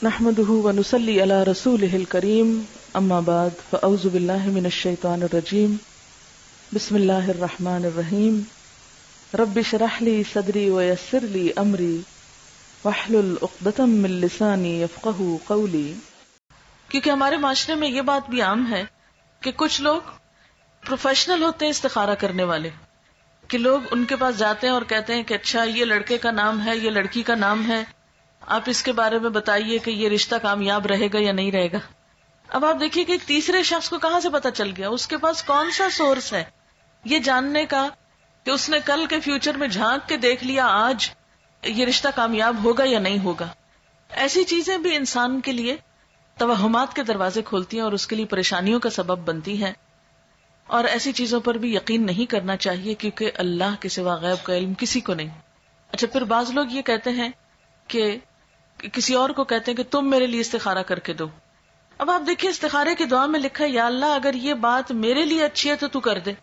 نحمده ونصلي على رسوله الكريم اما بعد فاعوذ بالله من الشيطان الرجيم بسم الله الرحمن الرحيم رب اشرح لي صدري ويسر لي امري واحلل عقدة من لساني يفقهوا قولي. کیونکہ ہمارے معاشرے میں یہ بات بھی عام ہے کہ کچھ لوگ پروفیشنل ہوتے ہیں استخارہ کرنے والے، کہ لوگ ان کے پاس جاتے ہیں اور کہتے ہیں کہ اچھا یہ لڑکے کا نام ہے، یہ لڑکی کا نام ہے، آپ اس کے بارے میں بتائیے کہ یہ رشتہ کامیاب رہے گا یا نہیں رہے گا. اب آپ دیکھیے کہ ایک تیسرے شخص کو کہاں سے پتا چل گیا، اس کے پاس کون سا سورس ہے یہ جاننے کا کہ اس نے کل کے فیوچر میں جھانک کے دیکھ لیا آج یہ رشتہ کامیاب ہوگا یا نہیں ہوگا. ایسی چیزیں بھی انسان کے لیے توہمات کے دروازے کھولتی ہیں اور اس کے لیے پریشانیوں کا سبب بنتی ہیں، اور ایسی چیزوں پر بھی یقین نہیں کرنا چاہیے کیونکہ اللہ کے سوا غیب کا علم کسی کو نہیں. اچھا، پھر بعض لوگ یہ کہتے ہیں کہ کسی اور کو کہتے ہیں کہ تم میرے لیے استخارہ کر کے دو. اب آپ دیکھیے استخارے کی دعا میں لکھا ہے یا اللہ اگر یہ بات میرے لیے اچھی ہے تو تو کر دے.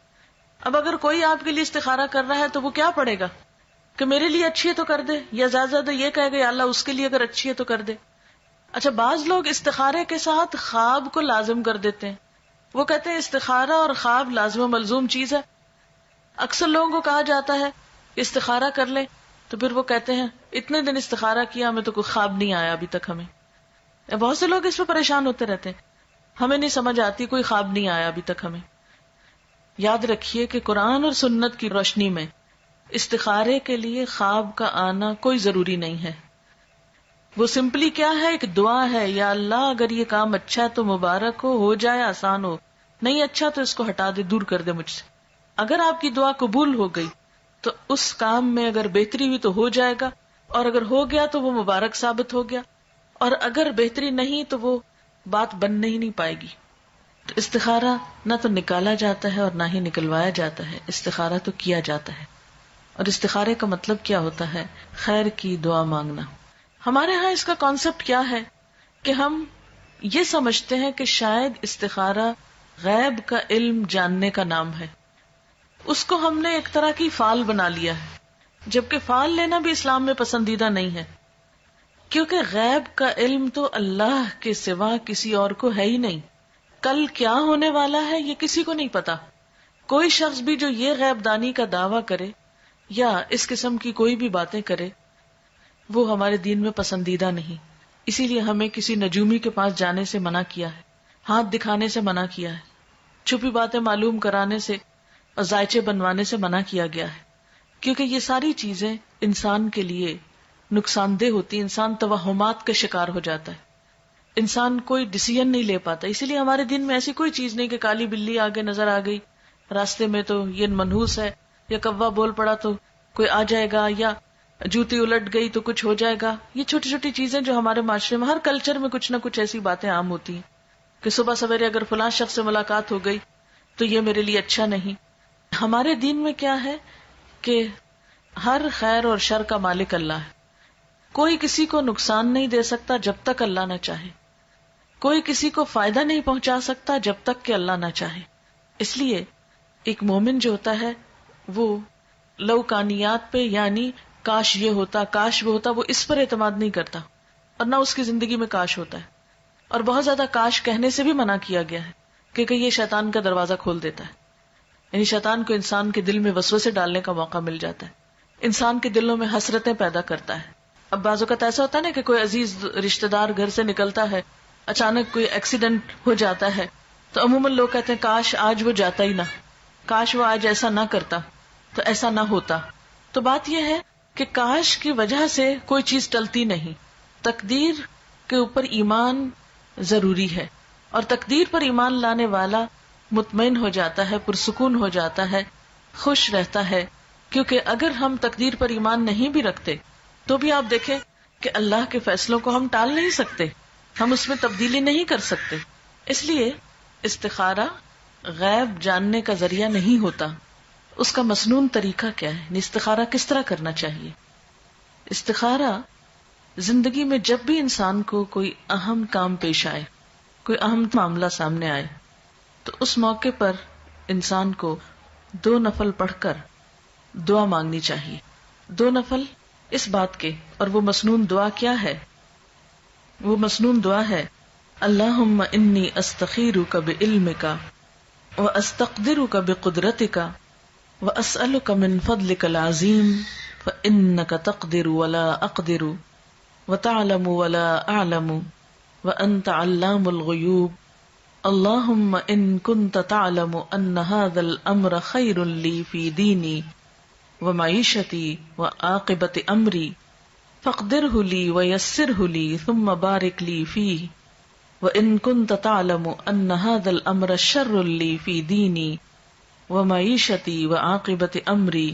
اب اگر کوئی آپ کے لیے استخارہ کر رہا ہے تو وہ کیا پڑھے گا کہ میرے لیے اچھی ہے تو کر دے، یا زیادہ زیادہ یہ کہے گا یا اللہ اس کے لیے اگر اچھی ہے تو کر دے. اچھا، بعض لوگ استخارے کے ساتھ خواب کو لازم کر دیتے ہیں. وہ کہتے ہیں استخارہ اور خواب لازم و ملزوم چیز ہے. اکثر لوگوں کو کہا جاتا ہے استخارہ کر لیں تو پھر وہ کہتے ہیں اتنے دن استخارہ کیا ہمیں تو کوئی خواب نہیں آیا ابھی تک. ہمیں بہت سے لوگ اس پہ پریشان ہوتے رہتے ہیں، ہمیں نہیں سمجھ آتی، کوئی خواب نہیں آیا ابھی تک ہمیں. یاد رکھیے کہ قرآن اور سنت کی روشنی میں استخارے کے لیے خواب کا آنا کوئی ضروری نہیں ہے. وہ سمپلی کیا ہے، ایک دعا ہے، یا اللہ اگر یہ کام اچھا ہے تو مبارک ہو جائے، آسان ہو، نہیں اچھا تو اس کو ہٹا دے، دور کر دے مجھ سے. اگر آپ کی دعا قبول ہو گئی تو اس کام میں اگر بہتری ہوئی تو ہو جائے گا، اور اگر ہو گیا تو وہ مبارک ثابت ہو گیا، اور اگر بہتری نہیں تو وہ بات بن ہی نہیں پائے گی. تو استخارہ نہ تو نکالا جاتا ہے اور نہ ہی نکلوایا جاتا ہے، استخارہ تو کیا جاتا ہے. اور استخارے کا مطلب کیا ہوتا ہے؟ خیر کی دعا مانگنا. ہمارے ہاں اس کا کانسیپٹ کیا ہے کہ ہم یہ سمجھتے ہیں کہ شاید استخارہ غیب کا علم جاننے کا نام ہے. اس کو ہم نے ایک طرح کی فال بنا لیا ہے، جبکہ فال لینا بھی اسلام میں پسندیدہ نہیں ہے، کیونکہ غیب کا علم تو اللہ کے سوا کسی اور کو ہے ہی نہیں. کل کیا ہونے والا ہے یہ کسی کو نہیں پتا. کوئی شخص بھی جو یہ غیب دانی کا دعویٰ کرے یا اس قسم کی کوئی بھی باتیں کرے وہ ہمارے دین میں پسندیدہ نہیں. اسی لیے ہمیں کسی نجومی کے پاس جانے سے منع کیا ہے، ہاتھ دکھانے سے منع کیا ہے، چھپی باتیں معلوم کرانے سے اور ذائچے بنوانے سے منع کیا گیا ہے، کیونکہ یہ ساری چیزیں انسان کے لیے نقصان دہ ہوتی. انسان توہمات کا شکار ہو جاتا ہے، انسان کوئی ڈیسیژن نہیں لے پاتا. اسی لیے ہمارے دین میں ایسی کوئی چیز نہیں کہ کالی بلی آگے نظر آ گئی راستے میں تو یہ منحوس ہے، یا کوا بول پڑا تو کوئی آ جائے گا، یا جوتی الٹ گئی تو کچھ ہو جائے گا. یہ چھوٹی چھوٹی چیزیں جو ہمارے معاشرے میں ہر کلچر میں کچھ نہ کچھ ایسی باتیں عام ہوتی ہیں کہ صبح سویرے اگر فلاں شخص سے ملاقات ہو گئی تو یہ میرے لیے اچھا نہیں. ہمارے دین میں کیا ہے کہ ہر خیر اور شر کا مالک اللہ ہے. کوئی کسی کو نقصان نہیں دے سکتا جب تک اللہ نہ چاہے، کوئی کسی کو فائدہ نہیں پہنچا سکتا جب تک کہ اللہ نہ چاہے. اس لیے ایک مومن جو ہوتا ہے وہ لوکانیات پہ، یعنی کاش یہ ہوتا، کاش وہ ہوتا، وہ اس پر اعتماد نہیں کرتا، اور نہ اس کی زندگی میں کاش ہوتا ہے. اور بہت زیادہ کاش کہنے سے بھی منع کیا گیا ہے کیونکہ یہ شیطان کا دروازہ کھول دیتا ہے. یعنی شیطان کو انسان کے دل میں وسوسے ڈالنے کا موقع مل جاتا ہے، انسان کے دلوں میں حسرتیں پیدا کرتا ہے. اب بعض اوقات ایسا ہوتا ہے نا کہ کوئی عزیز رشتہ دار گھر سے نکلتا ہے، اچانک کوئی ایکسیڈنٹ ہو جاتا ہے تو عموماً لوگ کہتے ہیں کاش آج وہ جاتا ہی نہ، کاش وہ آج ایسا نہ کرتا تو ایسا نہ ہوتا. تو بات یہ ہے کہ کاش کی وجہ سے کوئی چیز ٹلتی نہیں. تقدیر کے اوپر ایمان ضروری ہے، اور تقدیر پر ایمان لانے والا مطمئن ہو جاتا ہے، پرسکون ہو جاتا ہے، خوش رہتا ہے. کیونکہ اگر ہم تقدیر پر ایمان نہیں بھی رکھتے تو بھی آپ دیکھیں کہ اللہ کے فیصلوں کو ہم ٹال نہیں سکتے، ہم اس میں تبدیلی نہیں کر سکتے. اس لیے استخارہ غیب جاننے کا ذریعہ نہیں ہوتا. اس کا مسنون طریقہ کیا ہے؟ استخارہ کس طرح کرنا چاہیے؟ استخارہ زندگی میں جب بھی انسان کو کوئی اہم کام پیش آئے، کوئی اہم معاملہ سامنے آئے، تو اس موقع پر انسان کو 2 نفل پڑھ کر دعا مانگنی چاہیے. 2 نفل اس بات کے، اور وہ مسنون دعا کیا ہے وہ مسنون دعا ہے، اللہم انی استخیرک بعلمک واستقدرک بقدرتک واسألک من فضلک العظیم فانک تقدر ولا اقدر وتعلم ولا اعلم وانت علام الغیوب اللہم ان کنت تعلم ان هذا الامر خیر لی فی دینی ومعیشتی وعاقبت امری فاقدرہ لی ویسرہ لی ثم بارک لی فیہ وَإِن كُنْتَ تَعْلَمُ أَنَّ هَذَا الْأَمْرَ شَرٌّ لِّي فِي دِينِي وَمَعِيشَتِي وَعَاقِبَةِ أَمْرِي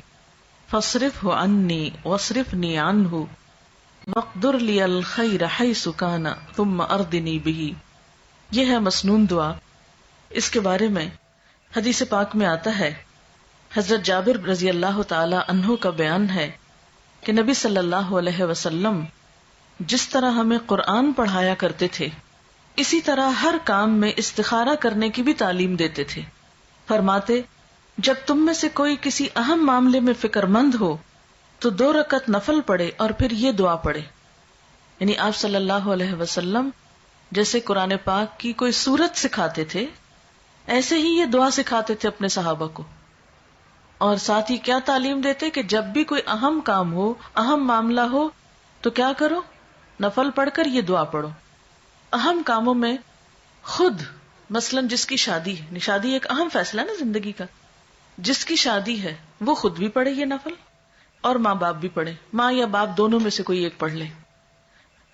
فَاصْرِفْهُ عَنِّي وَاصْرِفْنِي عَنْهُ وَاقْدُرْ لِيَ الْخَيْرَ حَيْثُ كَانَ ثُمَّ أَرْضِنِي بِهِ۔ یہ ہے مسنون دعا۔ اس کے بارے میں حدیث پاک میں آتا ہے، حضرت جابر رضی اللہ تعالی عنہ کا بیان ہے کہ نبی صلی اللہ علیہ وسلم جس طرح ہمیں قرآن پڑھایا کرتے تھے اسی طرح ہر کام میں استخارہ کرنے کی بھی تعلیم دیتے تھے۔ فرماتے، جب تم میں سے کوئی کسی اہم معاملے میں فکر مند ہو تو 2 رکعت نفل پڑھے اور پھر یہ دعا پڑھے۔ یعنی آپ صلی اللہ علیہ وسلم جیسے قرآن پاک کی کوئی سورت سکھاتے تھے، ایسے ہی یہ دعا سکھاتے تھے اپنے صحابہ کو، اور ساتھ ہی کیا تعلیم دیتے کہ جب بھی کوئی اہم کام ہو، اہم معاملہ ہو تو کیا کرو؟ نفل پڑھ کر یہ دعا پڑھو۔ اہم کاموں میں خود مثلا جس کی شادی ہے، شادی ایک اہم فیصلہ ہے نا زندگی کا، جس کی شادی ہے وہ خود بھی پڑھے یہ نفل، اور ماں باپ بھی پڑھے، ماں یا باپ دونوں میں سے کوئی ایک پڑھ لے۔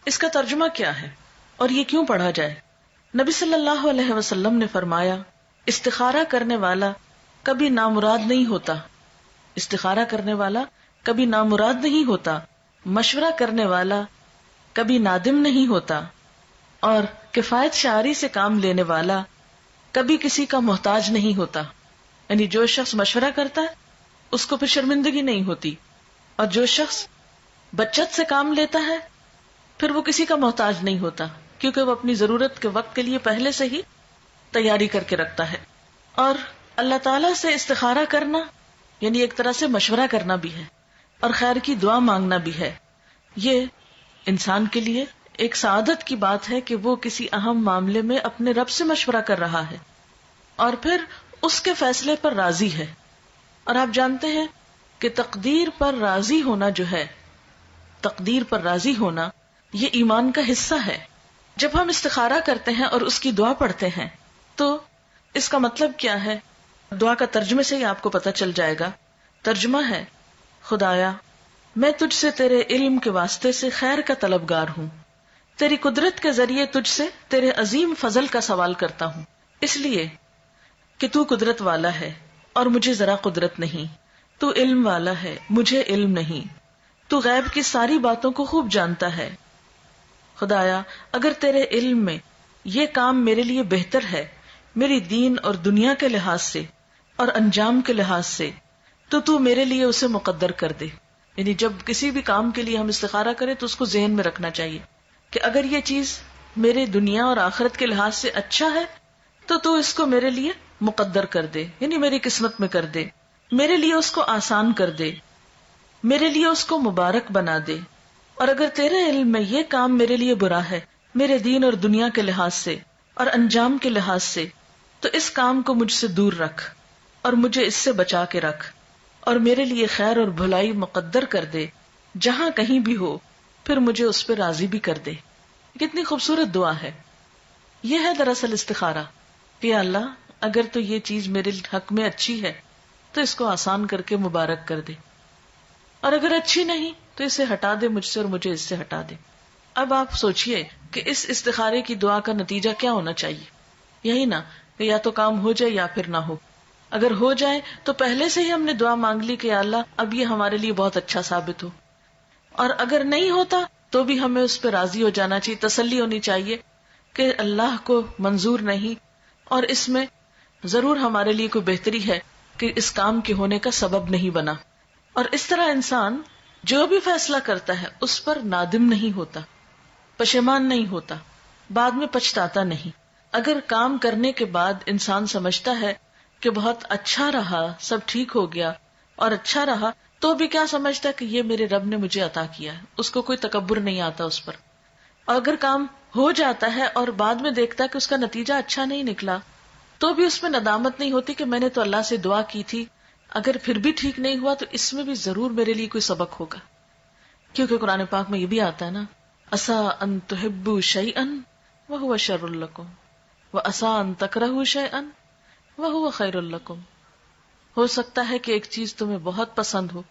اس کا ترجمہ کیا ہے اور یہ کیوں پڑھا جائے؟ نبی صلی اللہ علیہ وسلم نے فرمایا، استخارہ کرنے والا کبھی نامراد نہیں ہوتا، استخارہ کرنے والا کبھی نامراد نہیں ہوتا، مشورہ کرنے والا کبھی نادم نہیں ہوتا، اور کفایت شعاری سے کام لینے والا کبھی کسی کا محتاج نہیں ہوتا۔ یعنی جو شخص مشورہ کرتا ہے اس کو پھر شرمندگی نہیں ہوتی، اور جو شخص بچت سے کام لیتا ہے پھر وہ کسی کا محتاج نہیں ہوتا، کیونکہ وہ اپنی ضرورت کے وقت کے لیے پہلے سے ہی تیاری کر کے رکھتا ہے۔ اور اللہ تعالیٰ سے استخارہ کرنا یعنی ایک طرح سے مشورہ کرنا بھی ہے اور خیر کی دعا مانگنا بھی ہے۔ یہ انسان کے لیے ایک سعادت کی بات ہے کہ وہ کسی اہم معاملے میں اپنے رب سے مشورہ کر رہا ہے اور پھر اس کے فیصلے پر راضی ہے۔ اور آپ جانتے ہیں کہ تقدیر پر راضی ہونا جو ہے، تقدیر پر راضی ہونا یہ ایمان کا حصہ ہے۔ جب ہم استخارہ کرتے ہیں اور اس کی دعا پڑھتے ہیں تو اس کا مطلب کیا ہے؟ دعا کا ترجمے سے ہی آپ کو پتہ چل جائے گا۔ ترجمہ ہے، خدایا میں تجھ سے تیرے علم کے واسطے سے خیر کا طلبگار ہوں، تیری قدرت کے ذریعے تجھ سے تیرے عظیم فضل کا سوال کرتا ہوں، اس لیے کہ تو قدرت والا ہے اور مجھے ذرا قدرت نہیں، تو علم والا ہے مجھے علم نہیں، تو غیب کی ساری باتوں کو خوب جانتا ہے۔ خدایا اگر تیرے علم میں یہ کام میرے لیے بہتر ہے میری دین اور دنیا کے لحاظ سے اور انجام کے لحاظ سے، تو میرے لیے اسے مقدر کر دے۔ یعنی جب کسی بھی کام کے لیے ہم استخارہ کریں تو اس کو ذہن میں رکھنا چاہیے کہ اگر یہ چیز میرے دنیا اور آخرت کے لحاظ سے اچھا ہے تو اس کو میرے لیے مقدر کر دے، یعنی میری قسمت میں کر دے، میرے لیے اس کو آسان کر دے، میرے لیے اس کو مبارک بنا دے۔ اور اگر تیرے علم میں یہ کام میرے لیے برا ہے میرے دین اور دنیا کے لحاظ سے اور انجام کے لحاظ سے، تو اس کام کو مجھ سے دور رکھ اور مجھے اس سے بچا کے رکھ، اور میرے لیے خیر اور بھلائی مقدر کر دے جہاں کہیں بھی ہو، پھر مجھے اس پہ راضی بھی کر دے۔ کتنی خوبصورت دعا ہے۔ یہ ہے دراصل استخارہ کہ اللہ اگر تو یہ چیز میرے حق میں اچھی ہے تو اس کو آسان کر کے مبارک کر دے، اور اگر اچھی نہیں تو اسے ہٹا دے مجھ سے اور مجھے اس سے ہٹا دے۔ اب آپ سوچئے کہ اس استخارے کی دعا کا نتیجہ کیا ہونا چاہیے؟ یہی نا کہ یا تو کام ہو جائے یا پھر نہ ہو۔ اگر ہو جائے تو پہلے سے ہی ہم نے دعا مانگ لی کہ اللہ اب یہ ہمارے لیے بہت اچھا ثابت ہو، اور اگر نہیں ہوتا تو بھی ہمیں اس پہ راضی ہو جانا چاہیے، تسلی ہونی چاہیے کہ اللہ کو منظور نہیں، اور اس میں ضرور ہمارے لیے کوئی بہتری ہے کہ اس کام کے ہونے کا سبب نہیں بنا۔ اور اس طرح انسان جو بھی فیصلہ کرتا ہے اس پر نادم نہیں ہوتا، پشیمان نہیں ہوتا، بعد میں پچھتاتا نہیں۔ اگر کام کرنے کے بعد انسان سمجھتا ہے کہ بہت اچھا رہا، سب ٹھیک ہو گیا اور اچھا رہا، تو بھی کیا سمجھتا ہے کہ یہ میرے رب نے مجھے عطا کیا ہے، اس کو کوئی تکبر نہیں آتا اس پر۔ اور اگر کام ہو جاتا ہے اور بعد میں دیکھتا ہے کہ اس کا نتیجہ اچھا نہیں نکلا تو بھی اس میں ندامت نہیں ہوتی کہ میں نے تو اللہ سے دعا کی تھی، اگر پھر بھی ٹھیک نہیں ہوا تو اس میں بھی ضرور میرے لیے کوئی سبق ہوگا. کیونکہ قرآن پاک میں یہ بھی آتا ہے نا، عسیٰ ان تحبوا شیئا وہو شر لکم وعسیٰ ان تکرہوا شیئا وہو خیر لکم. ہو سکتا ہے کہ ایک چیز تمہیں بہت پسند ہو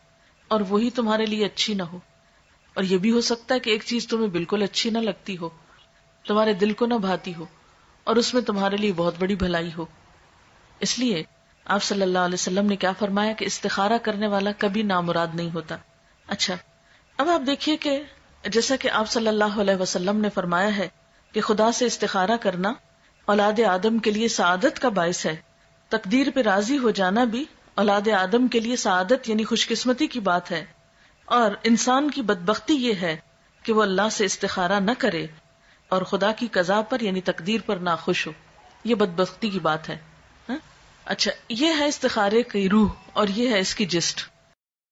اور وہی تمہارے لیے اچھی نہ ہو، اور یہ بھی ہو سکتا ہے کہ ایک چیز تمہیں بالکل اچھی نہ لگتی ہو، تمہارے دل کو نہ بھاتی ہو، اور اس میں تمہارے لیے بہت بڑی بھلائی ہو. اس لیے آپ صلی اللہ علیہ وسلم نے کیا فرمایا کہ استخارہ کرنے والا کبھی نامراد نہیں ہوتا. اچھا، اب آپ دیکھیے کہ جیسا کہ آپ صلی اللہ علیہ وسلم نے فرمایا ہے کہ خدا سے استخارہ کرنا اولاد آدم کے لیے سعادت کا باعث ہے. تقدیر پہ راضی ہو جانا بھی اولاد آدم کے لیے سعادت یعنی خوش قسمتی کی بات ہے، اور انسان کی بدبختی یہ ہے کہ وہ اللہ سے استخارہ نہ کرے اور خدا کی قضا پر یعنی تقدیر پر ناخوش ہو. یہ بدبختی کی بات ہے. اچھا، یہ ہے استخارے کی روح اور یہ ہے اس کی جسٹ.